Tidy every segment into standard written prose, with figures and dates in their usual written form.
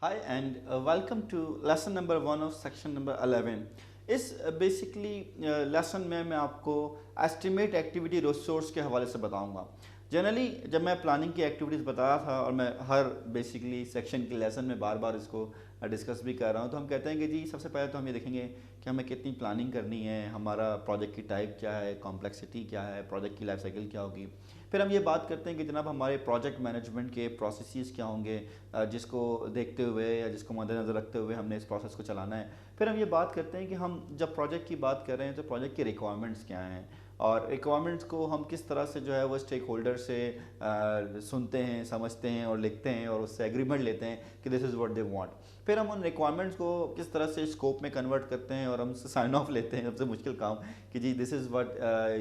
Hi and welcome to lesson number 1 of section number 11. इस basically lesson में मैं आपको एस्टिमेट एक्टिविटी रिसोर्स के हवाले से बताऊंगा। जनरली जब मैं प्लानिंग की एक्टिविटीज़ बताया था और मैं हर बेसिकली सेक्शन के लेसन में बार बार इसको डिस्कस भी कर रहा हूँ, तो हम कहते हैं कि जी सबसे पहले तो हम ये देखेंगे कि हमें कितनी प्लानिंग करनी है, हमारा प्रोजेक्ट की टाइप क्या है, कॉम्प्लेक्सिटी क्या है, प्रोजेक्ट की लाइफ साइकिल क्या होगी। फिर हम ये बात करते हैं कि जनाब हमारे प्रोजेक्ट मैनेजमेंट के प्रोसेसेस क्या होंगे, जिसको देखते हुए या जिसको मद्देनज़र रखते हुए हमने इस प्रोसेस को चलाना है। फिर हम ये बात करते हैं कि हम जब प्रोजेक्ट की बात कर रहे हैं तो प्रोजेक्ट की रिक्वायरमेंट्स क्या हैं और रिक्वायरमेंट्स को हम किस तरह से जो है वो स्टेक होल्डर से सुनते हैं, समझते हैं और लिखते हैं और उससे एग्रीमेंट लेते हैं कि this is what they want. फिर हम उन रिक्वायरमेंट्स को किस तरह से स्कोप में कन्वर्ट करते हैं और हम साइन ऑफ लेते हैं, सबसे मुश्किल काम कि जी this is what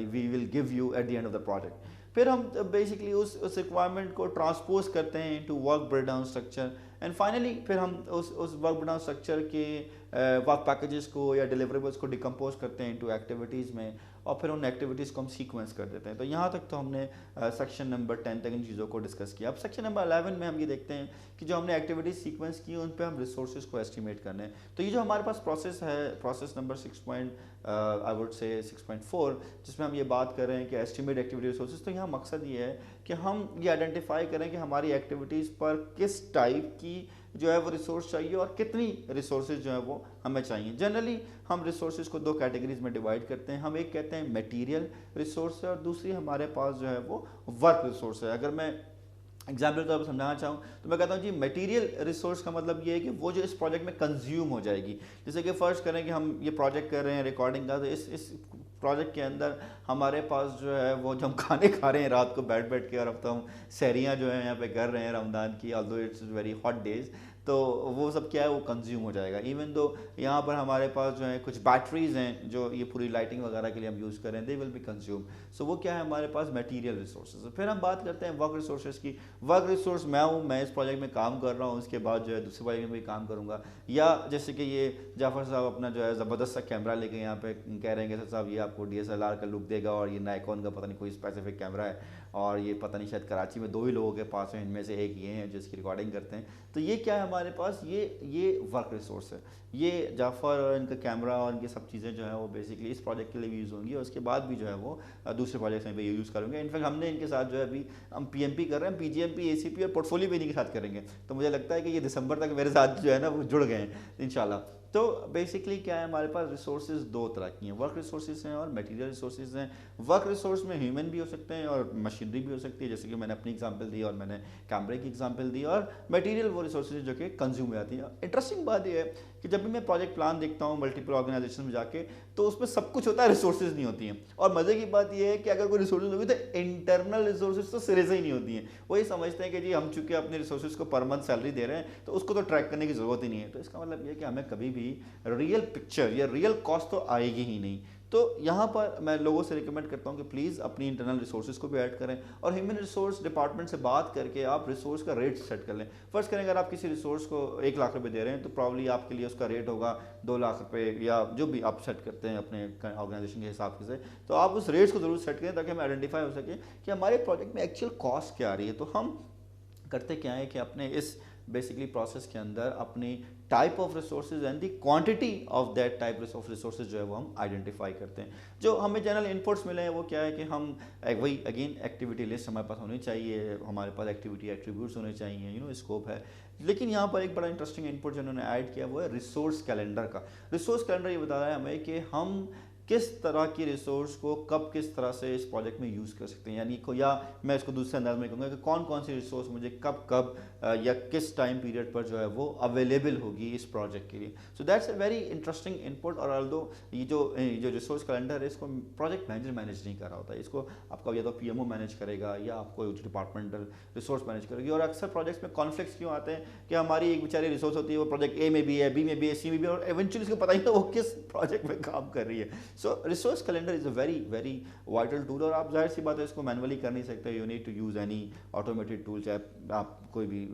we will give you at the end of the project. फिर हम बेसिकली उस रिक्वायरमेंट को ट्रांसपोज करते हैं to work breakdown structure and finally फिर हम उस वर्क ब्रेकडाउन स्ट्रक्चर के वर्क पैकेजेस को या डिलीवरेबल्स को डिकम्पोज करते हैं इनटू एक्टिविटीज़ में और फिर उन एक्टिविटीज़ को हम सीक्वेंस कर देते हैं। तो यहाँ तक तो हमने सेक्शन नंबर 10 तक इन चीज़ों को डिस्कस किया। अब सेक्शन नंबर 11 में हम ये देखते हैं कि जो हमने एक्टिविटीज सीक्वेंस की उन पे हम रिसोर्सेज को एस्टिमेट करने हैं। तो ये जो हमारे पास प्रोसेस है, process number 6 I would say 6.4, जिसमें हम ये बात कर रहे हैं कि एस्टिमेट एक्टिविटी रिसोर्सेज, तो यहाँ मकसद ये है कि हम ये आइडेंटिफाई करें कि हमारी एक्टिविटीज़ पर किस टाइप की जो है वो रिसोर्स चाहिए और कितनी रिसोर्सेज जो है वो हमें चाहिए। जनरली हम रिसोर्सेज को दो कैटेगरीज में डिवाइड करते हैं। हम एक कहते हैं मटेरियल रिसोर्स है और दूसरी हमारे पास जो है वो वर्क रिसोर्स है। अगर मैं एग्जाम्पल तो आप समझाना चाहूँ तो मैं कहता हूँ जी मटेरियल रिसोर्स का मतलब ये है कि वो जो इस प्रोजेक्ट में कंज्यूम हो जाएगी। जैसे कि फर्स्ट करें कि हम ये प्रोजेक्ट कर रहे हैं रिकॉर्डिंग का, तो इस प्रोजेक्ट के अंदर हमारे पास जो है वो जो हम खाने खा रहे हैं रात को बैठ बैठ के, और अब तो हम सहरियाँ जो है यहाँ पे कर रहे हैं रमज़ान की, although it's very hot days, तो वो सब क्या है वो कंज्यूम हो जाएगा। इवन दो यहाँ पर हमारे पास जो है कुछ बैटरीज हैं जो ये पूरी लाइटिंग वगैरह के लिए हम यूज़ कर रहे हैं, दे विल बी कंज्यूम। सो वो क्या है हमारे पास मटेरियल रिसोर्सेज। फिर हम बात करते हैं वर्क रिसोर्सेज की। वर्क रिसोर्स मैं हूँ, मैं इस प्रोजेक्ट में काम कर रहा हूँ, उसके बाद जो है दूसरे प्रोजेक्ट में भी काम करूँगा। या जैसे कि ये जाफर साहब अपना जो है ज़बरदस्त सा कैमरा लेके यहाँ पे कह रहे हैं कि सर साहब ये आपको DSLR का लुक देगा और ये नाइकॉन का पता नहीं कोई स्पेसिफिक कैमरा है और ये पता नहीं शायद कराची में 2 ही लोगों के पास है, इनमें से एक ये हैं जो इसकी रिकॉर्डिंग करते हैं। तो ये क्या है हमारे पास, ये वर्क रिसोर्स है। ये जाफ़र और इनका कैमरा और इनकी सब चीज़ें जो है वो बेसिकली इस प्रोजेक्ट के लिए भी यूज़ होंगी और उसके बाद भी जो है वो दूसरे प्रोजेक्ट्स में भी यूज़ करेंगे। इनफैक्ट हमने इनके साथ जो है अभी हम PMP कर रहे हैं, PGMP, ACP और पोर्टफोलियो भी इन्हीं के साथ करेंगे। तो मुझे लगता है कि ये दिसंबर तक मेरे साथ जो है ना वो जुड़ गए हैं इंशाल्लाह। तो बेसिकली क्या है हमारे पास रिसोर्सेज दो तरह की हैं, वर्क रिसोर्सेज हैं और मटेरियल रिसोर्सेज हैं। वर्क रिसोर्स में ह्यूमन भी हो सकते हैं और मशीनरी भी हो सकती है, जैसे कि मैंने अपनी एग्जांपल दी और मैंने कैमरे की एग्जांपल दी। और मटेरियल वो रिसोर्सेज जो कि कंज्यूम हो जाती हैं। इंटरेस्टिंग बात यह है कि जब भी मैं प्रोजेक्ट प्लान देखता हूँ मल्टीपल ऑर्गेनाइजेशन में जाके, तो उसमें सब कुछ होता है, रिसोर्सेज नहीं होती हैं। और मज़े की बात यह है कि अगर कोई रिसोर्सेज होगी तो इंटरनल रिसोर्सेज तो सिरे से ही नहीं होती हैं। वो ये समझते हैं कि जी हम चूंकि अपने रिसोर्सेज को पर मंथ सैलरी दे रहे हैं तो उसको तो ट्रैक करने की ज़रूरत ही नहीं है। तो इसका मतलब ये है कि हमें कभी भी रियल पिक्चर या रियल कॉस्ट तो आएगी ही नहीं। तो यहाँ पर मैं लोगों से रिकमेंड करता हूँ कि प्लीज़ अपनी इंटरनल रिसोर्सेज को भी ऐड करें और ह्यूमन रिसोर्स डिपार्टमेंट से बात करके आप रिसोर्स का रेट सेट कर लें। फर्स्ट करें, अगर आप किसी रिसोर्स को 1 लाख रुपए दे रहे हैं तो प्रॉब्ली आपके लिए उसका रेट होगा 2 लाख रुपए या जो भी आप सेट करते हैं अपने ऑर्गेनाइजेशन के हिसाब से। तो आप उस रेट्स को ज़रूर सेट करें ताकि हमें आइडेंटिफाई हो सके कि हमारे प्रोजेक्ट में एक्चुअल कॉस्ट क्या आ रही है। तो हम करते क्या है कि अपने इस बेसिकली प्रोसेस के अंदर अपनी type of resources and the quantity of that type of resources जो है वो हम आइडेंटिफाई करते हैं। जो हमें जनरल इनपुट्स मिले हैं वो क्या है कि हम वही अगेन एक्टिविटी लिस्ट हमारे पास होनी चाहिए, हमारे पास एक्टिविटी एट्रीब्यूट्स होने चाहिए, स्कोप है। लेकिन यहाँ पर एक बड़ा इंटरेस्टिंग इनपुट जो उन्होंने ऐड किया वो है रिसोर्स कैलेंडर का। रिसोर्स कैलेंडर ये बता रहा है हमें कि हम किस तरह की रिसोर्स को कब किस तरह से इस प्रोजेक्ट में यूज़ कर सकते हैं, यानी को या मैं इसको दूसरे अंदाज में कहूँगा कि कौन कौन सी रिसोर्स मुझे कब कब या किस टाइम पीरियड पर जो है वो अवेलेबल होगी इस प्रोजेक्ट के लिए। So that's a very interesting input. और ऑल्दो ये जो रिसोर्स कैलेंडर है इसको प्रोजेक्ट मैनेजर मैनेज नहीं कर रहा होता है, इसको आपका या तो PMO मैनेज करेगा या आपको डिपार्टमेंटल रिसोर्स मैनेज करेगी। और अक्सर प्रोजेक्ट्स में कॉन्फ्लिक्ट्स क्यों आते हैं कि हमारी एक बेचारी रिसोर्स होती है, वो प्रोजेक्ट A में भी है, B में भी है, C में भी है और इवेंचुअली इसको पता ही नहीं वो किस प्रोजेक्ट में काम कर रही है। So resource calendar is a very very vital tool, और आप जाहिर सी बात है इसको मैनुअली कर नहीं सकते, you need to use any automated tool, चाहे आप कोई भी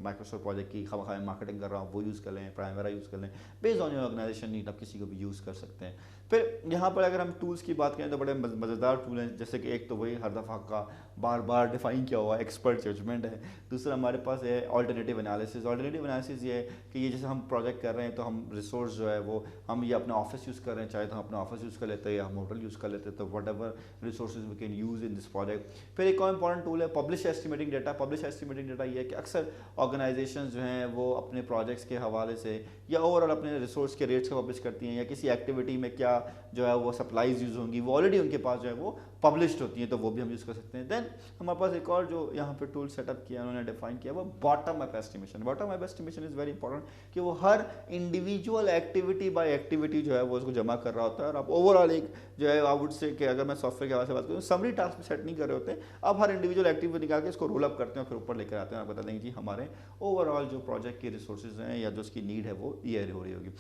माइक्रोसॉफ्ट प्रोजेक्ट की खामा मार्केटिंग कर रहा हूँ वो यूज़ कर लें, प्राइमरा यूज़ कर लें, based on your organisation need आप किसी को भी यूज़ कर सकते हैं। फिर यहाँ पर अगर हम टूल्स की बात करें तो बड़े मज़ेदार टूल हैं, जैसे कि एक तो वही हर दफ़ा का बार बार डिफाइन किया हुआ एक्सपर्ट जजमेंट है। दूसरा हमारे पास है ऑल्टरनेटिव एनालिसिस। ऑल्टरनेटिव एनालिसिस ये है कि ये जैसे हम प्रोजेक्ट कर रहे हैं तो हम रिसोर्स जो है वो हम ये अपना ऑफिस यूज़ कर रहे हैं, चाहे तो हम अपना ऑफिस यूज़ कर लेते हैं या हम होटल यूज़ कर लेते हैं, तो whatever resources we can use in this project. फिर एक और इंपॉर्टेंट टूल है publish estimating data. Publish estimating data ये है कि अक्सर ऑर्गेनाइजेशन जो हैं वो अपने प्रोजेक्ट्स के हवाले से या ओवरऑल अपने रिसोर्स के रेट्स को पब्लिश करती हैं, या किसी एक्टिविटी में क्या जो है वो सप्लाईज यूज़ होंगी वो ऑलरेडी उनके पास जो है वो पब्लिश्ड होती हैं, तो वो भी हम यूज़ कर सकते हैं। देन हमारे पास एक और जो यहाँ पे टूल सेटअप किया उन्होंने डिफाइन किया वो bottom up estimation. Bottom up estimation is very important कि वो हर इंडिविजुअल एक्टिविटी बाय एक्टिविटी जो है वो उसको जमा कर रहा होता है, और आप ओवरऑल एक जो है आई वुड से कि अगर मैं सॉफ्टवेयर के हवाले से बात करूँ समरी टास्क भी सेट नहीं कर रहे होते, आप हर इंडिविजुअल एक्टिविटी निकाल के इसको रोल अप करते हैं, फिर ऊपर लेकर आते हैं, आप बता देंगे जी हमारे ओवरऑल जो प्रोजेक्ट के रिसोर्सेज हैं या जो उसकी नीड है वो ये हो रही होगी।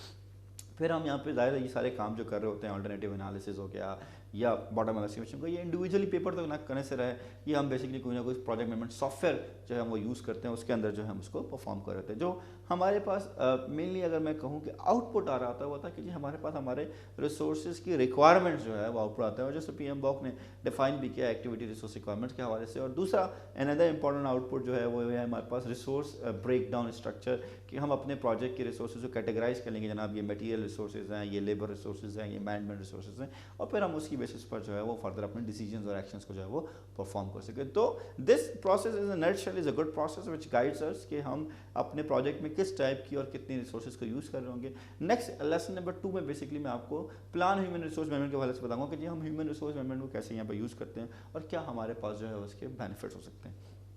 फिर हम यहाँ पे ज़ाहिर है ये सारे काम जो कर रहे होते हैं, अल्टरनेटिव एनालिसिस हो गया या बॉटम अप एस्टिमेशन को, ये इंडिविजुअली पेपर तो ना करने से रहे, ये हम बेसिकली कोई ना कोई प्रोजेक्ट मैनेजमेंट सॉफ्टवेयर जो है वो यूज़ करते हैं, उसके अंदर जो है हम उसको परफॉर्म कर रहे थे। जो हमारे पास मेनली अगर मैं कहूँ कि आउटपुट आ रहा था वो था कि जी हमारे पास हमारे रिसोर्सेज की रिक्वायरमेंट्स जो है वो आउटपुट आते हैं, और जैसे PMBOK ने डिफाइन भी किया एक्टिविटी रिसोर्स रिक्वायरमेंट्स के हवाले से। और दूसरा अनदर इंपॉर्टेंट आउटपुट जो है वो है हमारे पास रिसोर्स ब्रेक डाउन स्ट्रक्चर, कि हम अपने प्रोजेक्ट के रिसोर्सेज को कैटेगराइज कर लेंगे, जनाब ये मटीरियल रिसोर्सेज हैं, ये लेबर रिसोर्सेज हैं, ये मैनेजमेंट रिसोर्सेज हैं, और फिर हम उसकी बेसिस पर जो है वो फर्दर अपने डिसीजंस और एक्शंस को जो है वो परफॉर्म कर सकें। तो this process is a nutshell is a good process which guides अस कि हम अपने प्रोजेक्ट में किस टाइप की और कितनी रिसोर्सेज को यूज़ कर रहे होंगे। नेक्स्ट लेसन नंबर 2 में बेसिकली मैं आपको प्लान ह्यूमन रिसोर्स मैनेजमेंट के हवाले से बताऊंगा कि जी हम ह्यूमन रिसोर्स मैनेजमेंट को कैसे यहाँ पर यूज़ करते हैं और क्या हमारे पास जो है उसके बेनिफिट्स हो सकते हैं।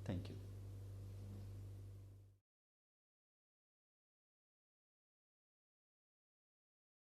Thank you.